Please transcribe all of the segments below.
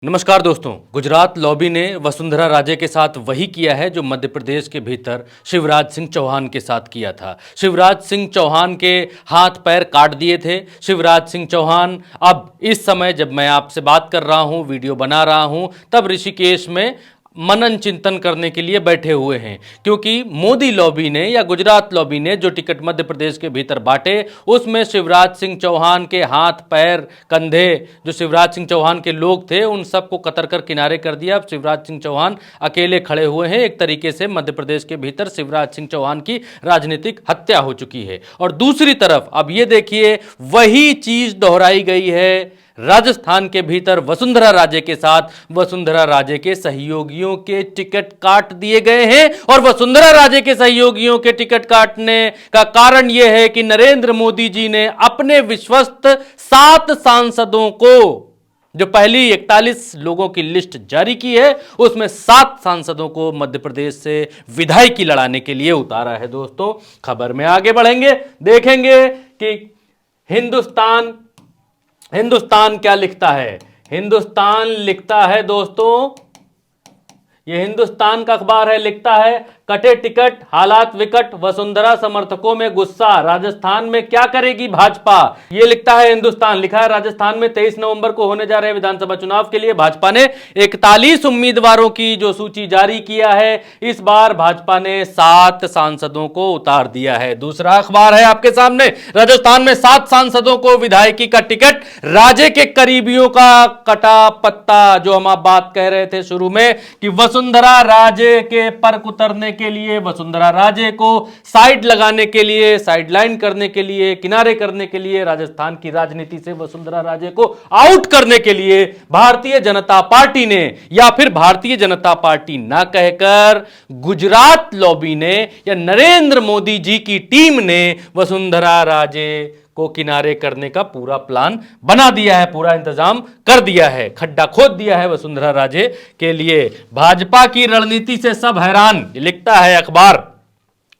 नमस्कार दोस्तों। गुजरात लॉबी ने वसुंधरा राजे के साथ वही किया है जो मध्य प्रदेश के भीतर शिवराज सिंह चौहान के साथ किया था। शिवराज सिंह चौहान के हाथ पैर काट दिए थे। शिवराज सिंह चौहान अब इस समय जब मैं आपसे बात कर रहा हूं, वीडियो बना रहा हूं, तब ऋषिकेश में मनन चिंतन करने के लिए बैठे हुए हैं, क्योंकि मोदी लॉबी ने या गुजरात लॉबी ने जो टिकट मध्य प्रदेश के भीतर बांटे उसमें शिवराज सिंह चौहान के हाथ पैर कंधे, जो शिवराज सिंह चौहान के लोग थे उन सबको कतर कर किनारे कर दिया। अब शिवराज सिंह चौहान अकेले खड़े हुए हैं। एक तरीके से मध्य प्रदेश के भीतर शिवराज सिंह चौहान की राजनीतिक हत्या हो चुकी है। और दूसरी तरफ अब ये देखिए, वही चीज दोहराई गई है राजस्थान के भीतर वसुंधरा राजे के साथ। वसुंधरा राजे के सहयोगियों के टिकट काट दिए गए हैं और वसुंधरा राजे के सहयोगियों के टिकट काटने का कारण यह है कि नरेंद्र मोदी जी ने अपने विश्वस्त 7 सांसदों को, जो पहली 41 लोगों की लिस्ट जारी की है, उसमें 7 सांसदों को मध्य प्रदेश से विधायकी लड़ाने के लिए उतारा है। दोस्तों, खबर में आगे बढ़ेंगे, देखेंगे कि हिंदुस्तान क्या लिखता है। हिंदुस्तान लिखता है दोस्तों, ये हिंदुस्तान का अखबार है, लिखता है कटे टिकट, हालात विकट, वसुंधरा समर्थकों में गुस्सा, राजस्थान में क्या करेगी भाजपा। ये लिखता है हिंदुस्तान। लिखा है राजस्थान में 23 नवंबर को होने जा रहे विधानसभा चुनाव के लिए भाजपा ने 41 उम्मीदवारों की जो सूची जारी किया है। इस बार भाजपा ने 7 सांसदों को उतार दिया है। दूसरा अखबार है आपके सामने, राजस्थान में 7 सांसदों को विधायकी का टिकट, राजे के करीबियों का कटा पत्ता। जो हम आप बात कह रहे थे शुरू में कि वसुंधरा राजे के पर उतरने के लिए, वसुंधरा राजे को साइड लगाने के लिए, साइडलाइन करने के लिए, किनारे करने के लिए, राजस्थान की राजनीति से वसुंधरा राजे को आउट करने के लिए भारतीय जनता पार्टी ने, या फिर भारतीय जनता पार्टी ना कहकर गुजरात लॉबी ने या नरेंद्र मोदी जी की टीम ने वसुंधरा राजे को किनारे करने का पूरा प्लान बना दिया है, पूरा इंतजाम कर दिया है, खड्डा खोद दिया है वसुंधरा राजे के लिए। भाजपा की रणनीति से सब हैरान, लिखता है अखबार,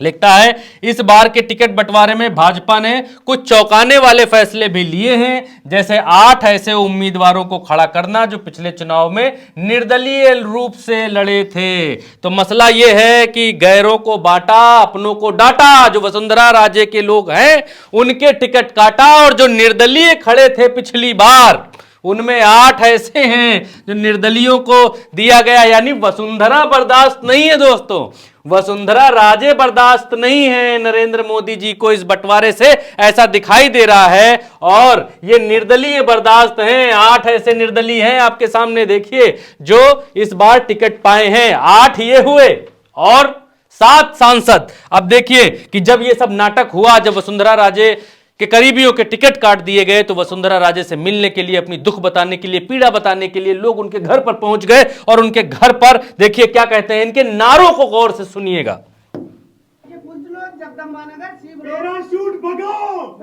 लिखता है इस बार के टिकट बंटवारे में भाजपा ने कुछ चौंकाने वाले फैसले भी लिए हैं, जैसे 8 ऐसे उम्मीदवारों को खड़ा करना जो पिछले चुनाव में निर्दलीय रूप से लड़े थे। तो मसला यह है कि गैरों को बांटा, अपनों को डांटा। जो वसुंधरा राजे के लोग हैं उनके टिकट काटा, और जो निर्दलीय खड़े थे पिछली बार उनमें 8 ऐसे हैं जो निर्दलियों को दिया गया। यानी वसुंधरा बर्दाश्त नहीं है दोस्तों, वसुंधरा राजे बर्दाश्त नहीं है नरेंद्र मोदी जी को। इस बंटवारे से ऐसा दिखाई दे रहा है, और ये निर्दलीय बर्दाश्त हैं। 8 ऐसे निर्दलीय हैं आपके सामने, देखिए, जो इस बार टिकट पाए हैं। 8 ये हुए और 7 सांसद। अब देखिए कि जब ये सब नाटक हुआ, जब वसुंधरा राजे के करीबियों के टिकट काट दिए गए, तो वसुंधरा राजे से मिलने के लिए, अपनी दुख बताने के लिए, पीड़ा बताने के लिए लोग उनके घर पर पहुंच गए। और उनके घर पर देखिए क्या कहते हैं, इनके नारों को गौर से सुनिएगा। पैराशूट भगाओ,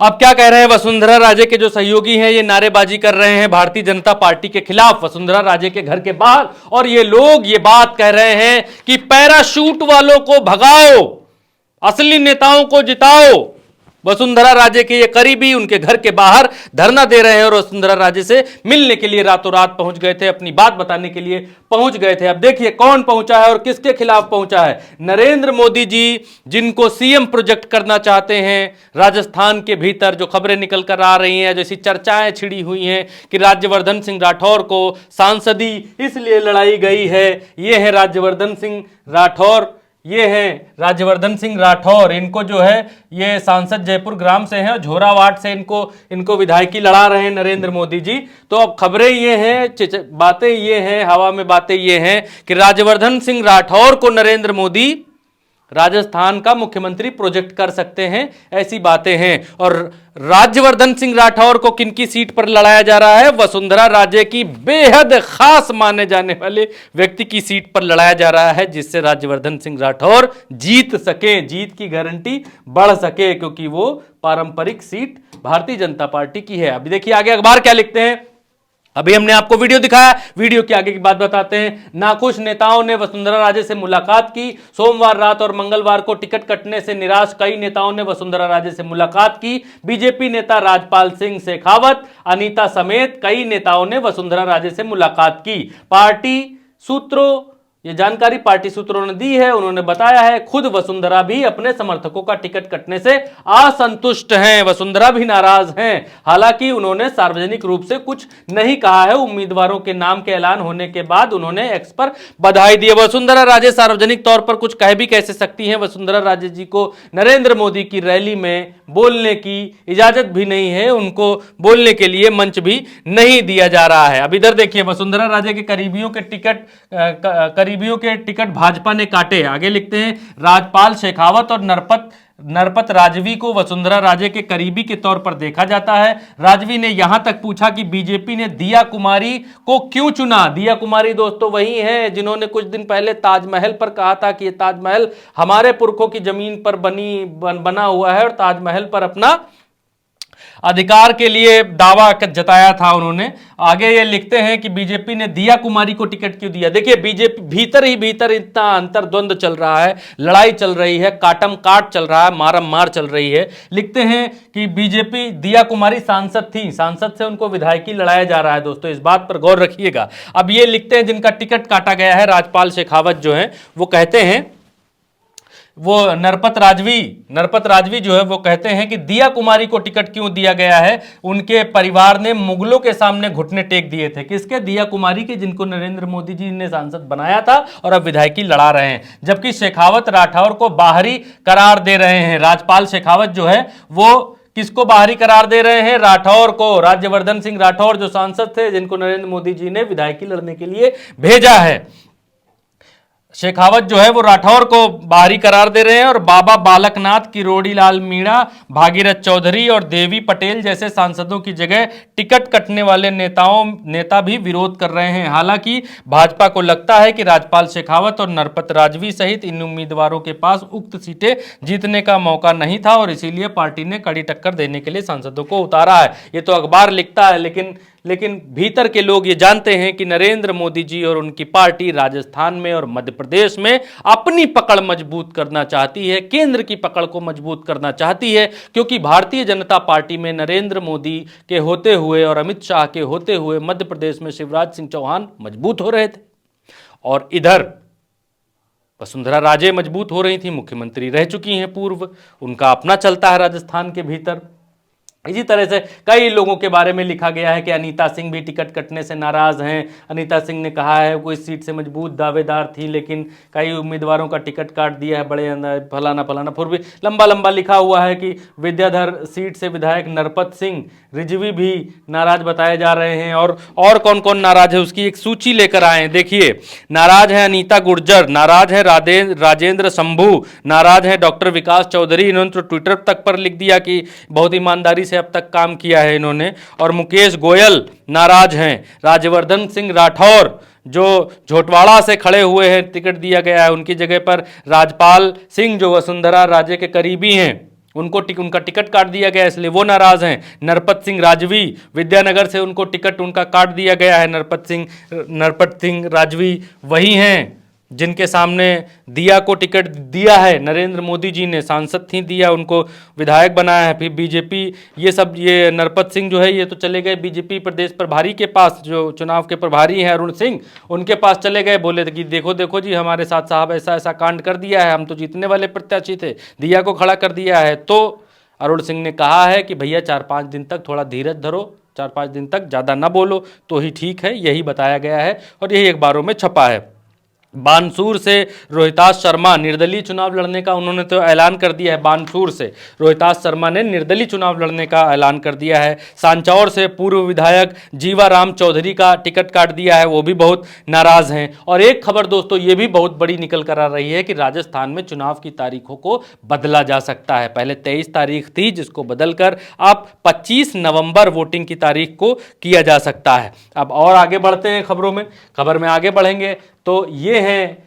अब क्या कह रहे हैं वसुंधरा राजे के जो सहयोगी हैं, ये नारेबाजी कर रहे हैं भारतीय जनता पार्टी के खिलाफ वसुंधरा राजे के घर के बाहर। और ये लोग ये बात कह रहे हैं कि पैराशूट वालों को भगाओ, असली नेताओं को जिताओ। वसुंधरा राजे के ये करीबी उनके घर के बाहर धरना दे रहे हैं और वसुंधरा राजे से मिलने के लिए रातों रात पहुंच गए थे, अपनी बात बताने के लिए पहुंच गए थे। अब देखिए कौन पहुंचा है और किसके खिलाफ पहुंचा है। नरेंद्र मोदी जी, जिनको सीएम प्रोजेक्ट करना चाहते हैं राजस्थान के भीतर, जो खबरें निकल कर आ रही हैं, जैसी चर्चाएं छिड़ी हुई हैं कि राज्यवर्धन सिंह राठौर को सांसदी इसलिए लड़ाई गई है। ये है राज्यवर्धन सिंह राठौर, ये हैं राज्यवर्धन सिंह राठौर। इनको जो है ये सांसद जयपुर ग्राम से हैं और झोरावाट से इनको विधायकी लड़ा रहे हैं नरेंद्र मोदी जी। तो अब खबरें ये हैं, बातें ये हैं, हवा में बातें ये हैं कि राज्यवर्धन सिंह राठौर को नरेंद्र मोदी राजस्थान का मुख्यमंत्री प्रोजेक्ट कर सकते हैं, ऐसी बातें हैं। और राज्यवर्धन सिंह राठौर को किनकी सीट पर लड़ाया जा रहा है? वसुंधरा राजे की बेहद खास माने जाने वाले व्यक्ति की सीट पर लड़ाया जा रहा है, जिससे राज्यवर्धन सिंह राठौर जीत सके, जीत की गारंटी बढ़ सके, क्योंकि वो पारंपरिक सीट भारतीय जनता पार्टी की है। अभी देखिए आगे अखबार क्या लिखते हैं। अभी हमने आपको वीडियो दिखाया, वीडियो के आगे की बात बताते हैं। नाखुश नेताओं ने वसुंधरा राजे से मुलाकात की। सोमवार रात और मंगलवार को टिकट कटने से निराश कई नेताओं ने वसुंधरा राजे से मुलाकात की। बीजेपी नेता राजपाल सिंह शेखावत, अनीता समेत कई नेताओं ने वसुंधरा राजे से मुलाकात की। पार्टी सूत्रों, ये जानकारी पार्टी सूत्रों ने दी है। उन्होंने बताया है खुद वसुंधरा भी अपने समर्थकों का टिकट कटने से असंतुष्ट हैं, वसुंधरा भी नाराज हैं। हालांकि उन्होंने सार्वजनिक रूप से कुछ नहीं कहा है। उम्मीदवारों के नाम के ऐलान होने के बाद उन्होंने एक्स पर बधाई दी है। वसुंधरा राजे सार्वजनिक तौर पर कुछ कह भी कैसे सकती हैं? वसुंधरा राजे जी को नरेंद्र मोदी की रैली में बोलने की इजाजत भी नहीं है, उनको बोलने के लिए मंच भी नहीं दिया जा रहा है। अब इधर देखिए, वसुंधरा राजे के करीबियों के टिकट भाजपा ने काटे। आगे लिखते हैं, राजपाल शेखावत और नरपत राजवी को वसुंधरा राजे के करीबी के तौर पर देखा जाता है। राजवी ने यहां तक पूछा कि बीजेपी ने दिया कुमारी को क्यों चुना। दिया कुमारी दोस्तों वही हैं जिन्होंने कुछ दिन पहले ताजमहल पर कहा था कि ये ताजमहल हमारे पुरखों की जमीन पर बना हुआ है, और ताजमहल पर अपना अधिकार के लिए दावा जताया था उन्होंने। आगे ये लिखते हैं कि बीजेपी ने दिया कुमारी को टिकट क्यों दिया। देखिए, बीजेपी भीतर ही भीतर इतना अंतर्द्वंद चल रहा है, लड़ाई चल रही है, काटम काट चल रहा है, मारम मार चल रही है। लिखते हैं कि बीजेपी, दिया कुमारी सांसद थी, सांसद से उनको विधायकी लड़ाया जा रहा है। दोस्तों इस बात पर गौर रखिएगा। अब ये लिखते हैं जिनका टिकट काटा गया है, राजपाल शेखावत जो है वो कहते हैं, वो नरपत राजवी जो है वो कहते हैं कि दिया कुमारी को टिकट क्यों दिया गया है। उनके परिवार ने मुगलों के सामने घुटने टेक दिए थे। किसके? दिया कुमारी के, जिनको नरेंद्र मोदी जी ने सांसद बनाया था और अब विधायकी लड़ा रहे हैं। जबकि शेखावत राठौर को बाहरी करार दे रहे हैं। राजपाल शेखावत जो है वो किसको बाहरी करार दे रहे हैं? राठौर को, राज्यवर्धन सिंह राठौर जो सांसद थे, जिनको नरेंद्र मोदी जी ने विधायकी लड़ने के लिए भेजा है। शेखावत जो है वो राठौर को बाहरी करार दे रहे हैं, और बाबा बालकनाथ, किरोड़ी लाल मीणा, भागीरथ चौधरी और देवी पटेल जैसे सांसदों की जगह टिकट कटने वाले नेता भी विरोध कर रहे हैं। हालांकि भाजपा को लगता है कि राजपाल शेखावत और नरपत राजवी सहित इन उम्मीदवारों के पास उक्त सीटें जीतने का मौका नहीं था, और इसीलिए पार्टी ने कड़ी टक्कर देने के लिए सांसदों को उतारा है। ये तो अखबार लिखता है, लेकिन भीतर के लोग ये जानते हैं कि नरेंद्र मोदी जी और उनकी पार्टी राजस्थान में और मध्य प्रदेश में अपनी पकड़ मजबूत करना चाहती है, केंद्र की पकड़ को मजबूत करना चाहती है। क्योंकि भारतीय जनता पार्टी में नरेंद्र मोदी के होते हुए और अमित शाह के होते हुए मध्य प्रदेश में शिवराज सिंह चौहान मजबूत हो रहे थे, और इधर वसुंधरा राजे मजबूत हो रही थी, मुख्यमंत्री रह चुकी हैं पूर्व, उनका अपना चलता है राजस्थान के भीतर। इसी तरह से कई लोगों के बारे में लिखा गया है कि अनीता सिंह भी टिकट कटने से नाराज हैं। अनीता सिंह ने कहा है वो इस सीट से मजबूत दावेदार थी, लेकिन कई उम्मीदवारों का टिकट काट दिया है, बड़े फलाना फलाना, फिर भी लंबा लंबा लिखा हुआ है कि विद्याधर सीट से विधायक नरपत सिंह रिजवी भी नाराज बताए जा रहे हैं। और कौन कौन नाराज है उसकी एक सूची लेकर आए हैं। देखिए, नाराज है अनीता गुर्जर, नाराज है राजेंद्र शंभू, नाराज है डॉक्टर विकास चौधरी, इन्होंने तो ट्विटर तक पर लिख दिया कि बहुत ईमानदारी से अब तक काम किया है इन्होंने, और मुकेश गोयल नाराज हैं। राज्यवर्धन सिंह राठौर जो झोटवाड़ा से खड़े हुए हैं, टिकट दिया गया है, उनकी जगह पर राजपाल सिंह जो वसुंधरा राजे के करीबी हैं, उनका टिकट काट दिया गया, इसलिए वो नाराज हैं। नरपत सिंह राजवी विद्यानगर से, उनको टिकट उनका काट दिया गया है। नरपत सिंह राजवी वही हैं जिनके सामने दिया को टिकट दिया है नरेंद्र मोदी जी ने, सांसद थी दिया, उनको विधायक बनाया है। फिर बीजेपी, ये नरपत सिंह जो है ये तो चले गए बीजेपी प्रदेश प्रभारी के पास, जो चुनाव के प्रभारी हैं अरुण सिंह, उनके पास चले गए, बोले कि देखो देखो जी हमारे साथ साहब ऐसा ऐसा कांड कर दिया है, हम तो जीतने वाले प्रत्याशी थे, दिया को खड़ा कर दिया है। तो अरुण सिंह ने कहा है कि भैया 4-5 दिन तक थोड़ा धीरज धरो, 4-5 दिन तक ज़्यादा ना बोलो तो ही ठीक है, यही बताया गया है और यही अखबारों में छपा है। बानसूर से रोहिताश शर्मा निर्दलीय चुनाव लड़ने का उन्होंने तो ऐलान कर दिया है। बानसूर से रोहिताश शर्मा ने निर्दलीय चुनाव लड़ने का ऐलान कर दिया है। सांचौर से पूर्व विधायक जीवाराम चौधरी का टिकट काट दिया है, वो भी बहुत नाराज हैं। और एक खबर दोस्तों ये भी बहुत बड़ी निकल कर आ रही है कि राजस्थान में चुनाव की तारीखों को बदला जा सकता है। पहले 23 तारीख थी, जिसको बदलकर अब 25 नवंबर वोटिंग की तारीख को किया जा सकता है। अब और आगे बढ़ते हैं खबर में आगे बढ़ेंगे तो ये हैं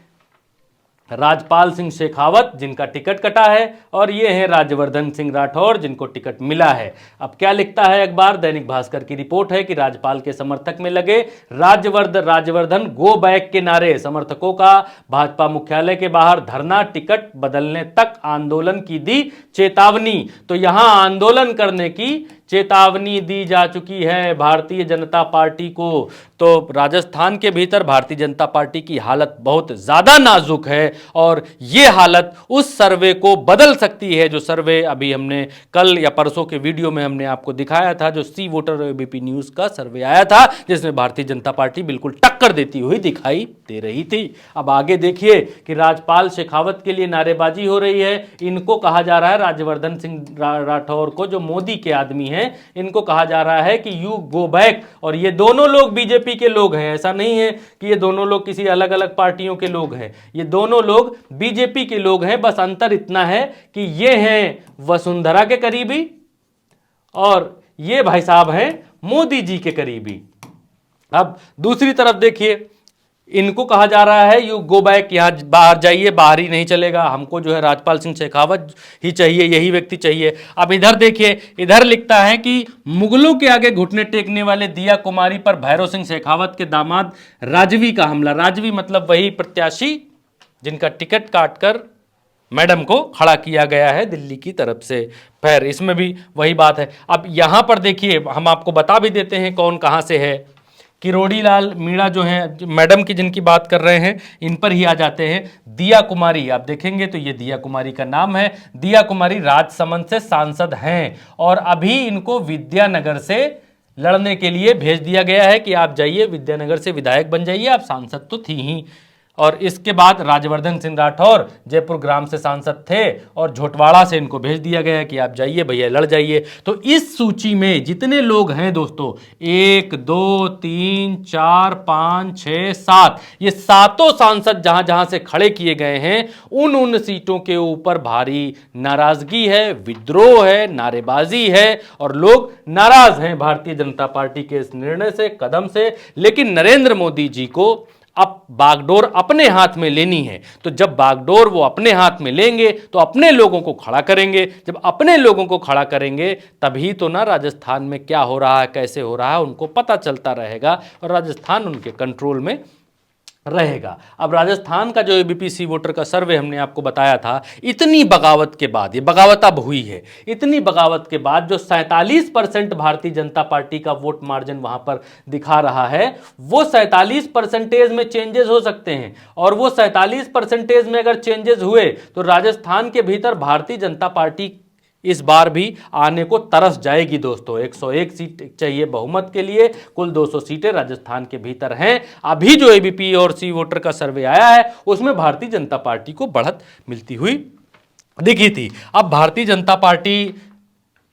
राजपाल सिंह शेखावत जिनका टिकट कटा है, और ये हैं राज्यवर्धन सिंह राठौर जिनको टिकट मिला है। अब क्या लिखता है अखबार? दैनिक भास्कर की रिपोर्ट है कि राज्यपाल के समर्थक में लगे राज्यवर्धन गो बैक के नारे, समर्थकों का भाजपा मुख्यालय के बाहर धरना, टिकट बदलने तक आंदोलन की दी चेतावनी। तो यहां आंदोलन करने की चेतावनी दी जा चुकी है भारतीय जनता पार्टी को। तो राजस्थान के भीतर भारतीय जनता पार्टी की हालत बहुत ज्यादा नाजुक है, और ये हालत उस सर्वे को बदल सकती है जो सर्वे अभी हमने कल या परसों के वीडियो में हमने आपको दिखाया था, जो सी वोटर एबीपी न्यूज का सर्वे आया था, जिसमें भारतीय जनता पार्टी बिल्कुल टक्कर देती हुई दिखाई दे रही थी। अब आगे देखिए कि राज्यपाल शेखावत के लिए नारेबाजी हो रही है। इनको कहा जा रहा है, राज्यवर्धन सिंह राठौर को, जो मोदी के आदमी हैं, इनको कहा जा रहा है कि यू गो बैक। और ये दोनों लोग बीजेपी के लोग हैं, ऐसा नहीं है कि ये दोनों लोग किसी अलग अलग पार्टियों के लोग हैं, ये दोनों लोग बीजेपी के लोग हैं। बस अंतर इतना है कि ये हैं वसुंधरा के करीबी और ये भाई साहब हैं मोदी जी के करीबी। अब दूसरी तरफ देखिए, इनको कहा जा रहा है यू गो बैक, यहां बाहर जाइए, बाहर ही नहीं चलेगा, हमको जो है राजपाल सिंह शेखावत ही चाहिए, यही व्यक्ति चाहिए। अब इधर देखिए, इधर लिखता है कि मुगलों के आगे घुटने टेकने वाले दिया कुमारी पर भैरव सिंह शेखावत के दामाद राजवी का हमला। राजवी मतलब वही प्रत्याशी जिनका टिकट काटकर मैडम को खड़ा किया गया है दिल्ली की तरफ से। फिर इसमें भी वही बात है। अब यहां पर देखिए, हम आपको बता भी देते हैं कौन कहां से है। किरोड़ी लाल मीणा जो है मैडम की जिनकी बात कर रहे हैं, इन पर ही आ जाते हैं। दिया कुमारी, आप देखेंगे तो ये दिया कुमारी का नाम है। दिया कुमारी राजसमंद से सांसद हैं, और अभी इनको विद्यानगर से लड़ने के लिए भेज दिया गया है कि आप जाइए विद्यानगर से विधायक बन जाइए, आप सांसद तो थी ही। और इसके बाद राज्यवर्धन सिंह राठौर जयपुर ग्राम से सांसद थे, और झोटवाड़ा से इनको भेज दिया गया कि आप जाइए भैया, लड़ जाइए। तो इस सूची में जितने लोग हैं दोस्तों, 1 2 3 4 5 6 7, ये सातों सांसद जहां जहां से खड़े किए गए हैं, उन सीटों के ऊपर भारी नाराजगी है, विद्रोह है, नारेबाजी है, और लोग नाराज हैं भारतीय जनता पार्टी के इस निर्णय से, कदम से। लेकिन नरेंद्र मोदी जी को अब बागडोर अपने हाथ में लेनी है। तो जब बागडोर वो अपने हाथ में लेंगे तो अपने लोगों को खड़ा करेंगे। जब अपने लोगों को खड़ा करेंगे तभी तो ना राजस्थान में क्या हो रहा है, कैसे हो रहा है, उनको पता चलता रहेगा, और राजस्थान उनके कंट्रोल में रहेगा। अब राजस्थान का जो एबीपी वोटर का सर्वे हमने आपको बताया था, इतनी बगावत के बाद, ये बगावत अब हुई है, इतनी बगावत के बाद जो 47% भारतीय जनता पार्टी का वोट मार्जिन वहां पर दिखा रहा है, वो 47% में चेंजेस हो सकते हैं। और वो 47% में अगर चेंजेस हुए तो राजस्थान के भीतर भारतीय जनता पार्टी इस बार भी आने को तरस जाएगी दोस्तों। 101 सीट चाहिए बहुमत के लिए, कुल 200 सीटें राजस्थान के भीतर हैं। अभी जो एबीपी और सी वोटर का सर्वे आया है उसमें भारतीय जनता पार्टी को बढ़त मिलती हुई दिखी थी। अब भारतीय जनता पार्टी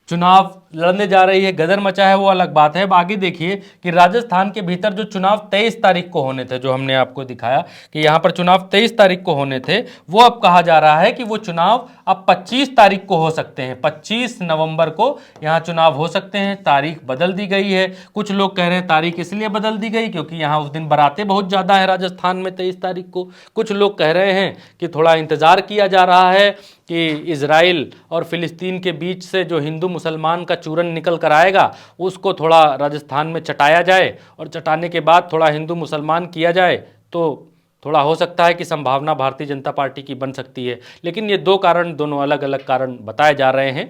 चुनाव लड़ने जा रही है, गदर मचा है, वो अलग बात है। अब आगे देखिए कि राजस्थान के भीतर जो चुनाव 23 तारीख को होने थे, जो हमने आपको दिखाया कि यहां पर चुनाव 23 तारीख को होने थे, वो अब कहा जा रहा है कि वो चुनाव अब 25 तारीख को हो सकते हैं। 25 नवंबर को यहां चुनाव हो सकते हैं। तारीख बदल दी गई है। कुछ लोग कह रहे हैं तारीख इसलिए बदल दी गई क्योंकि यहां उस दिन बारातें बहुत ज्यादा है राजस्थान में 23 तारीख को। कुछ लोग कह रहे हैं कि थोड़ा इंतजार किया जा रहा है कि इजराइल और फिलिस्तीन के बीच से जो हिंदू मुसलमान का चूरन निकल कर आएगा उसको थोड़ा राजस्थान में चटाया जाए, और चटाने के बाद थोड़ा हिंदू मुसलमान किया जाए, तो थोड़ा हो सकता है कि संभावना भारतीय जनता पार्टी की बन सकती है। लेकिन ये दोनों अलग अलग कारण बताए जा रहे हैं।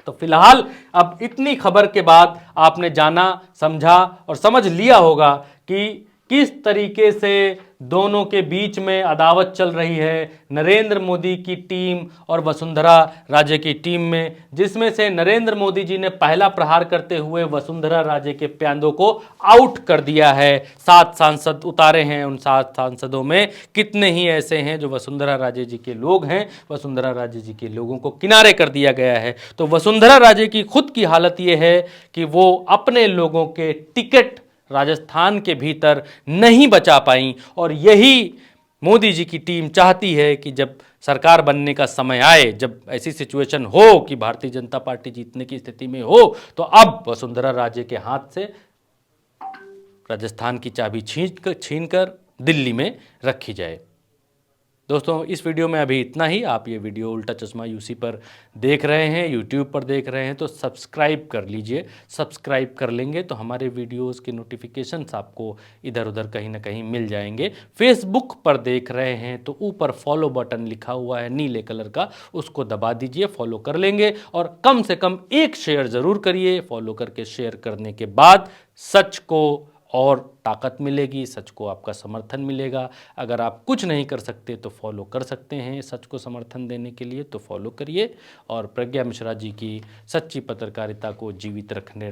तो फिलहाल अब इतनी खबर के बाद आपने जाना, समझा और समझ लिया होगा कि किस तरीके से दोनों के बीच में अदावत चल रही है नरेंद्र मोदी की टीम और वसुंधरा राजे की टीम में, जिसमें से नरेंद्र मोदी जी ने पहला प्रहार करते हुए वसुंधरा राजे के प्यांदों को आउट कर दिया है। 7 सांसद उतारे हैं। उन 7 सांसदों में कितने ही ऐसे हैं जो वसुंधरा राजे जी के लोग हैं। वसुंधरा राजे जी के लोगों को किनारे कर दिया गया है। तो वसुंधरा राजे की खुद की हालत यह है कि वो अपने लोगों के टिकट राजस्थान के भीतर नहीं बचा पाई, और यही मोदी जी की टीम चाहती है कि जब सरकार बनने का समय आए, जब ऐसी सिचुएशन हो कि भारतीय जनता पार्टी जीतने की स्थिति में हो, तो अब वसुंधरा राजे के हाथ से राजस्थान की चाबी छीनकर दिल्ली में रखी जाए। दोस्तों, इस वीडियो में अभी इतना ही। आप ये वीडियो उल्टा चश्मा यूसी पर देख रहे हैं, यूट्यूब पर देख रहे हैं तो सब्सक्राइब कर लीजिए। सब्सक्राइब कर लेंगे तो हमारे वीडियोस के नोटिफिकेशंस आपको इधर उधर कहीं ना कहीं मिल जाएंगे। फेसबुक पर देख रहे हैं तो ऊपर फॉलो बटन लिखा हुआ है नीले कलर का, उसको दबा दीजिए, फॉलो कर लेंगे। और कम से कम एक शेयर ज़रूर करिए। फॉलो करके शेयर करने के बाद सच को और ताकत मिलेगी, सच को आपका समर्थन मिलेगा। अगर आप कुछ नहीं कर सकते तो फॉलो कर सकते हैं सच को समर्थन देने के लिए, तो फॉलो करिए और प्रज्ञा मिश्रा जी की सच्ची पत्रकारिता को जीवित रखे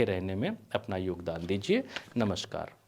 रहने में अपना योगदान दीजिए। नमस्कार।